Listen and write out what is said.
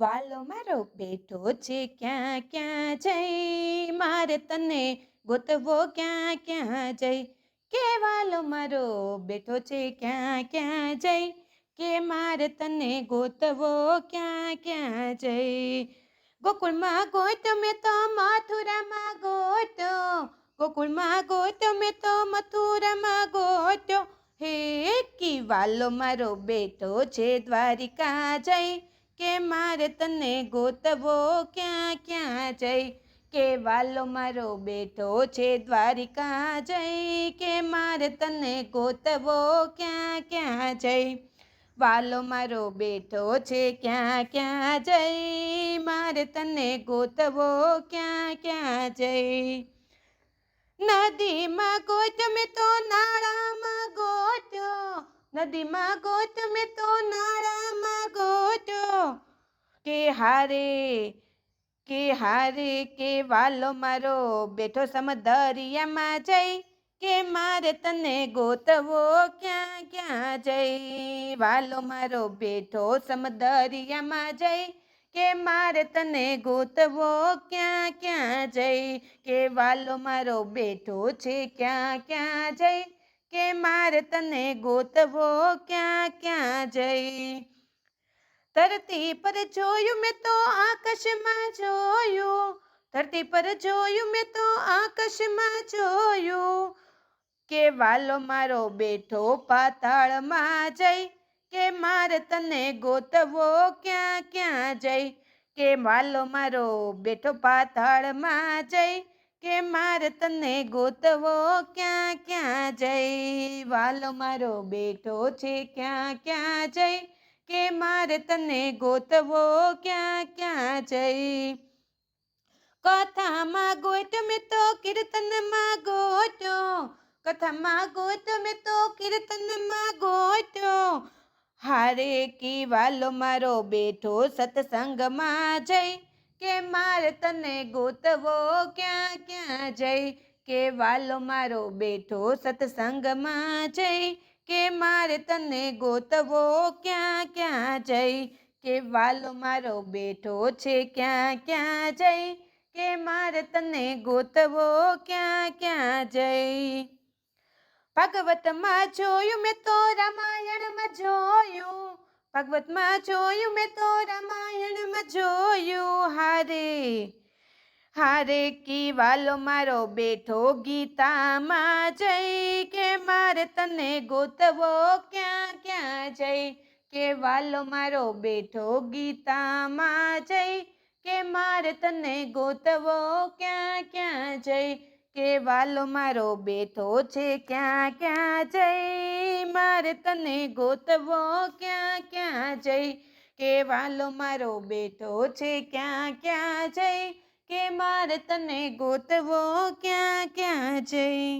વાલો મારો બેઠો છે ક્યાં ક્યાં જઈ, મારે તને ગોતવો ક્યાં ક્યાં જઈ. કે વાલો મારો બેઠો છે ક્યાં ક્યાં જઈ, કે મારે તને ગોતવો ક્યાં ક્યાં જઈ. ગોકુળમાં ગોત મેં તો મથુરામાં ગોતો, ગોકુળમાં ગોત મેં તો મથુરામાં ગોતો. હે કી વાલો મારો બેઠો છે દ્વારિકા જઈ, કે મારે તને ગોતવો ક્યાં ક્યાં જઈ. કે વાલો મારો બેઠો છે દ્વારિકા જઈ, કે મારે તને ગોતવો ક્યાં ક્યાં જઈ. વાલો મારો બેઠો છે ક્યાં ક્યાં જઈ, મારે તને ગોતવો ક્યાં ક્યાં જઈ. નદીમાં ગોત મેં તો નાળામાં ગોત્યો, નદીમાં ગોત મેં તો નાળામાં ગોત્યો. કે હારે કે વાલો મારો બેઠો સમદરિયામાં જઈ, કે મારે તને ગોતવો ક્યાં ક્યાં જઈ. વાલો મારો બેઠો સમદરિયામાં જઈ, કે મારે તને ગોતવો ક્યાં ક્યાં જઈ. કે વાલો મારો બેઠો છે ક્યાં ક્યાં જઈ, કે મારે તને ગોતવો ક્યાં ક્યાં જઈ. ધરતી પર જોયું મેં તો આકાશમાં જોયું, ધરતી પર જોયું મેં તો આકાશમાં જોયું. કે વાલો મારો બેઠો પાતાળમાં જઈ, કે મારે તને ગોતવો ક્યાં ક્યાં જઈ. કે વાલો મારો બેઠો પાતાળમાં જઈ, કે મારે તને ગોતવો ક્યાં ક્યાં જઈ. વાલો મારો બેઠો છે ક્યાં ક્યાં જઈ, કે મારે તને ગોતવો ક્યાં ક્યાં જઈ. કથામાં ગોત મેં તો કીર્તનમાં ગોતો, કથામાં ગોત મેં તો કીર્તનમાં ગોતો. હારે કી વાલો મારો બેઠો સત્સંગમાં જઈ, કે મારે તને ગોતવો ક્યાં ક્યાં જઈ. કે વાલો મારો બેઠો સત્સંગમાં જઈ, કે મારે તને ગોતવો ક્યાં ક્યાં જઈ. કે વાલો મારો બેઠો છે ક્યાં ક્યાં જઈ, કે મારે તને ગોતવો ક્યાં ક્યાં જઈ. ભાગવતમાં જોયું મેં તો રામાયણમાં જોયું, ભાગવતમાં જોયું મેં તો રામાયણમાં જોયું. હારે કી વાલો મારો બેઠો ગીતામાં જઈ, કે મારે તને ગોતવો ક્યાં ક્યાં જઈ. કે વાલો મારો બેઠો ગીતામાં જઈ, કે મારે તને ગોતવો ક્યાં ક્યાં જઈ. કે વાલો મારો બેઠો છે ક્યાં ક્યાં જઈ, મારે તને ગોતવો ક્યાં ક્યાં જઈ. કે વાલો મારો બેઠો છે ક્યાં ક્યાં જઈ, કે મારે તને ગોતવો ક્યાં ક્યાં જઈ.